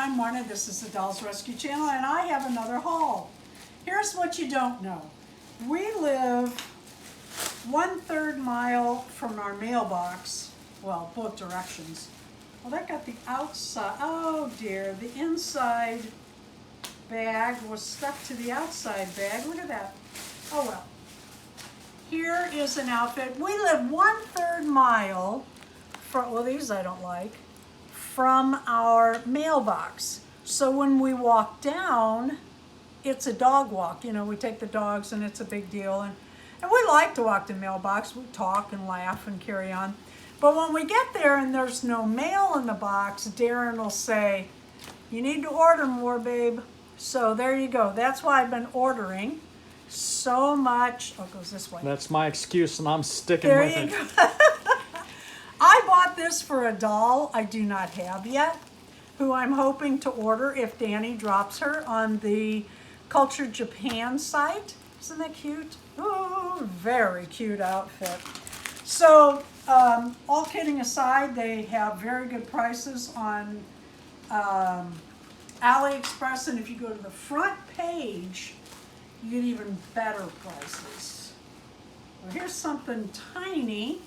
I'm Marna. This is the Dolls Rescue Channel, and I have another haul. Here's what you don't know. We live 1/3 mile from our mailbox. Well, both directions. Well, that got the outside. Oh dear, the inside bag was stuck to the outside bag. Look at that. Oh well. Here is an outfit. We live 1/3 mile from, well, these I don't like, from our mailbox. So when we walk down, it's a dog walk. You know, we take the dogs and it's a big deal. And we like to walk the mailbox. We talk and laugh and carry on. But when we get there and there's no mail in the box, Darren will say, "You need to order more, babe." So there you go. That's why I've been ordering so much. Oh, it goes this way. That's my excuse, and I'm sticking There with you it. go. I bought this for a doll I do not have yet, who I'm hoping to order if Danny drops her on the Culture Japan site. Isn't that cute? Oh, very cute outfit. So, all kidding aside, they have very good prices on AliExpress, and if you go to the front page, you get even better prices. Well, here's something tiny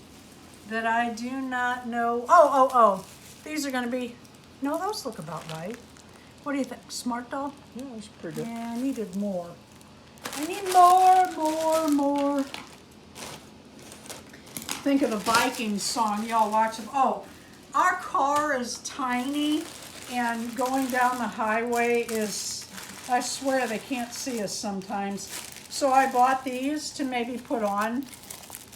that I do not know. Oh, these are going to be, no, those look about right. What do you think? Smart Doll? Yeah, that's pretty good. Yeah, I needed more. I need more. Think of the Vikings song. Y'all watch them. Oh, our car is tiny, and going down the highway is, I swear they can't see us sometimes. So I bought these to maybe put on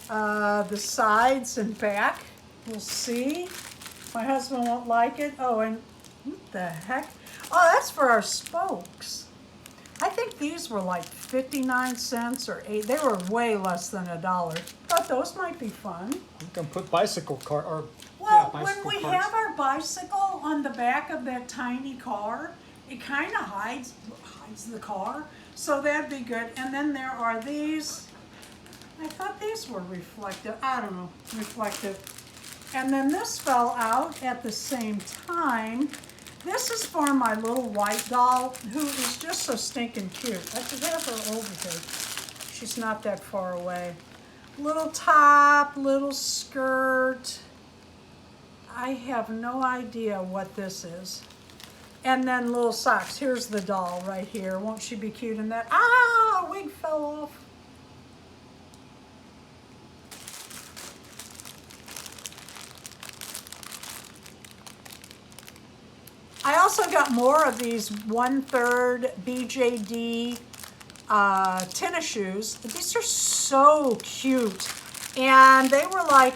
the sides and back. We'll see. My husband won't like it. Oh, and what the heck? Oh, that's for our spokes. I think these were like 59 cents or 8. They were way less than $1. Thought those might be fun. You can put bicycle car or Well, yeah, when bicycle we carts. have our bicycle on the back of that tiny car, it kind of hides the car. So that'd be good. And then there are these. I thought these were reflective. I don't know, reflective. And then this fell out at the same time. This is for my little white doll, who is just so stinking cute. I should have her over here. She's not that far away. Little top, little skirt. I have no idea what this is. And then little socks. Here's the doll right here. Won't she be cute in that? Ah, a wig fell off. I also got more of these 1/3 BJD tennis shoes. These are so cute. And they were like,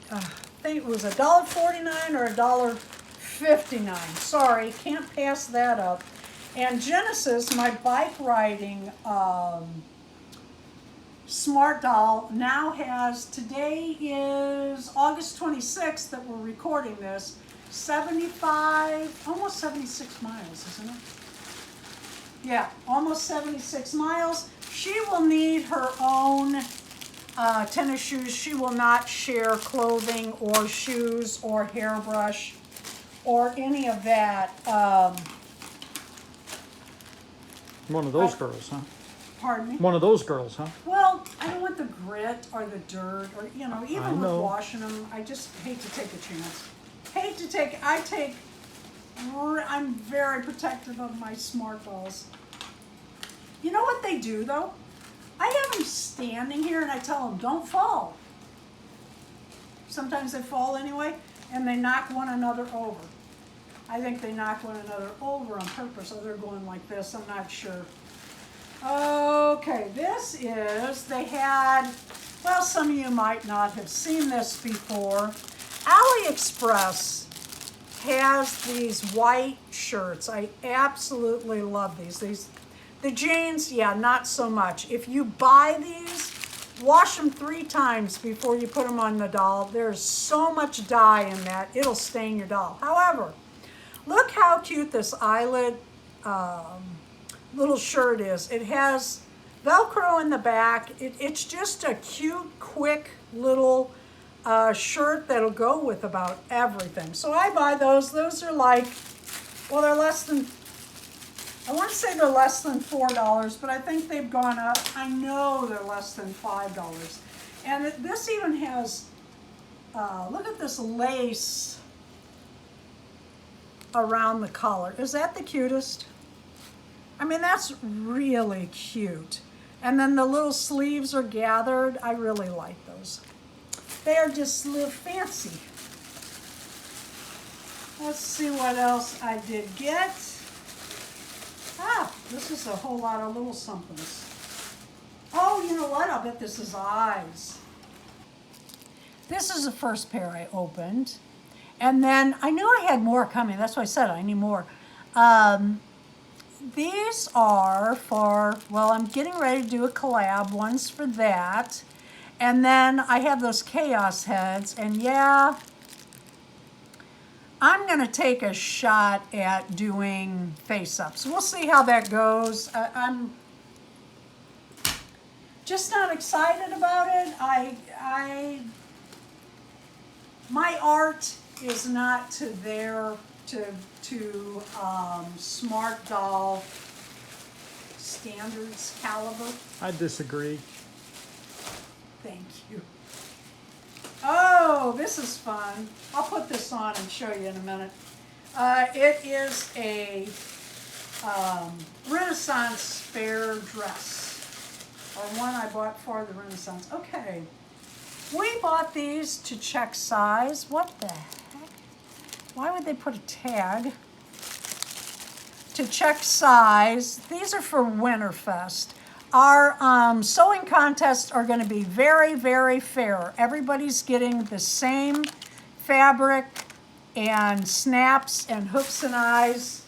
I think it was $1.49 or $1.59. Sorry, can't pass that up. And Genesis, my bike riding Smart Doll, now has, today is August 26th that we're recording this, 75, almost 76 miles, isn't it? Yeah, almost 76 miles. She will need her own tennis shoes. She will not share clothing or shoes or hairbrush or any of that. One of those girls, huh? Pardon me? One of those girls, huh? Well, I don't want the grit or the dirt or, you know, even with know. washing them, I just hate to take a chance. I'm very protective of my Smart Dolls. You know what they do though? I have them standing here and I tell them, don't fall. Sometimes they fall anyway, and they knock one another over. I think they knock one another over on purpose, or they're going like this, I'm not sure. Okay, this is, they had, well, some of you might not have seen this before. AliExpress has these white shirts. I absolutely love these. The jeans, yeah, not so much. If you buy these, wash them 3 times before you put them on the doll. There's so much dye in that, it'll stain your doll. However, look how cute this eyelid little shirt is. It has Velcro in the back. It's just a cute, quick little shirt that'll go with about everything. So I buy those. Those are like Well, they're less than, I want to say they're less than $4, but I think they've gone up. I know they're less than $5. And this even has, look at this lace around the collar. Is that the cutest? I mean, that's really cute. And then the little sleeves are gathered. I really like those. They are just a little fancy. Let's see what else I did get. Ah, this is a whole lot of little somethings. Oh, you know what? I'll bet this is eyes. This is the first pair I opened. And then I knew I had more coming. That's why I said I need more. These are for, well, I'm getting ready to do a collab. One's for that. And then I have those chaos heads. And yeah, I'm going to take a shot at doing face-ups. We'll see how that goes. I'm just not excited about it. My art is not to Smart Doll standards caliber. I disagree. Thank you. Oh, this is fun. I'll put this on and show you in a minute. It is a Renaissance Faire dress, or one I bought for the Renaissance. Okay, we bought these to check size. What the heck? Why would they put a tag? To check size. These are for Winterfest. Our sewing contests are going to be very, very fair. Everybody's getting the same fabric and snaps and hooks and eyes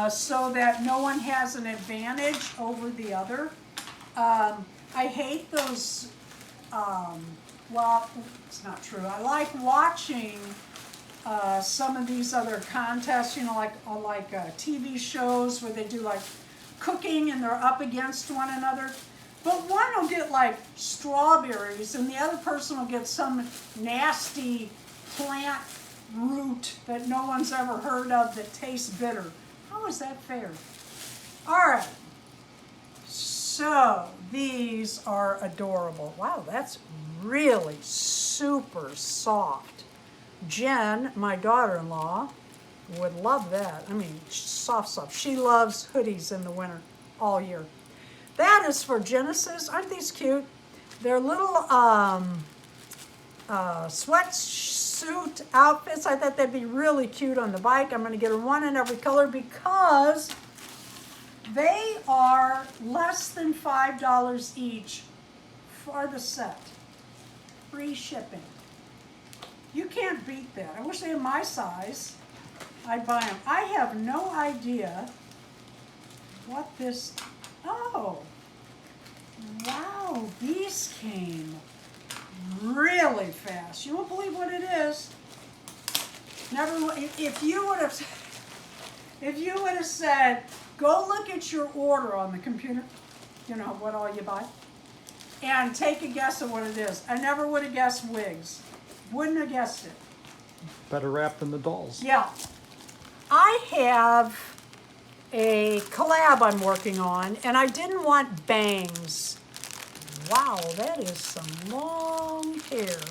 so that no one has an advantage over the other. I hate those, well, it's not true. I like watching some of these other contests, you know, like TV shows where they do like cooking and they're up against one another. But one will get like strawberries and the other person will get some nasty plant root that no one's ever heard of that tastes bitter. How is that fair? All right, so these are adorable. Wow, that's really super soft. Jen, my daughter-in-law, would love that. I mean, soft. She loves hoodies in the winter all year. That is for Genesis. Aren't these cute? They're little sweatsuit outfits. I thought they'd be really cute on the bike. I'm going to get her one in every color because they are less than $5 each for the set. Free shipping. You can't beat that. I wish they had my size. I'd buy them. I have no idea what this, oh, wow, these came really fast. You won't believe what it is. Never, if you would have said, go look at your order on the computer, you know, what all you buy, and take a guess at what it is. I never would have guessed wigs. Wouldn't have guessed it. Better wrap than the dolls. Yeah. I have a collab I'm working on, and I didn't want bangs. Wow, that is some long hair.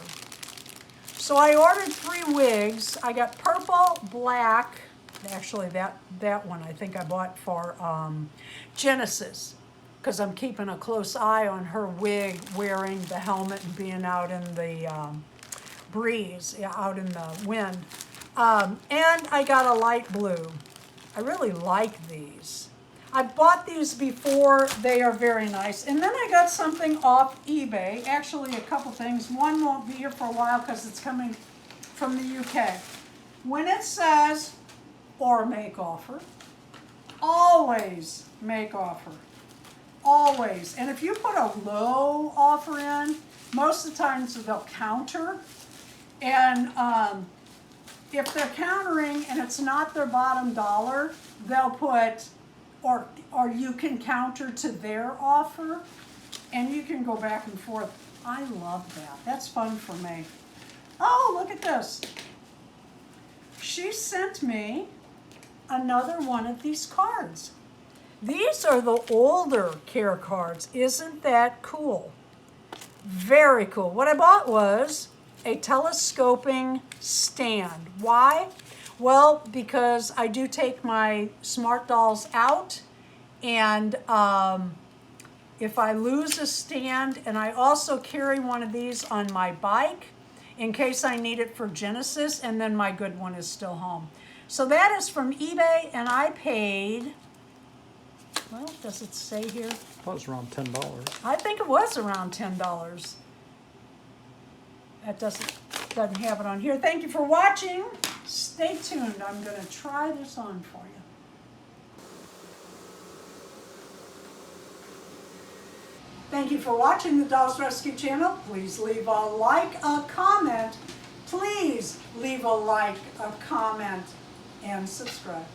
So I ordered 3 wigs. I got purple, black. Actually, that one I think I bought for Genesis, because I'm keeping a close eye on her wig, wearing the helmet and being out in the breeze, out in the wind. And I got a light blue. I really like these. I bought these before. They are very nice. And then I got something off eBay. Actually, a couple things. One won't be here for a while because it's coming from the UK. When it says, or make offer, always make offer. Always. And if you put a low offer in, most of the times they'll counter. And if they're countering and it's not their bottom dollar, they'll put, or you can counter to their offer, and you can go back and forth. I love that. That's fun for me. Oh, look at this. She sent me another one of these cards. These are the older care cards. Isn't that cool? Very cool. What I bought was a telescoping stand. Why? Well, because I do take my Smart Dolls out, and if I lose a stand, and I also carry one of these on my bike in case I need it for Genesis, and then my good one is still home. So that is from eBay, and I paid, well, does it say here? I thought it was around $10. I think it was around $10. That doesn't have it on here. Thank you for watching. Stay tuned. I'm going to try this on for you. Thank you for watching the Dolls Rescue channel. Please leave a like, a comment. Please leave a like, a comment, and subscribe.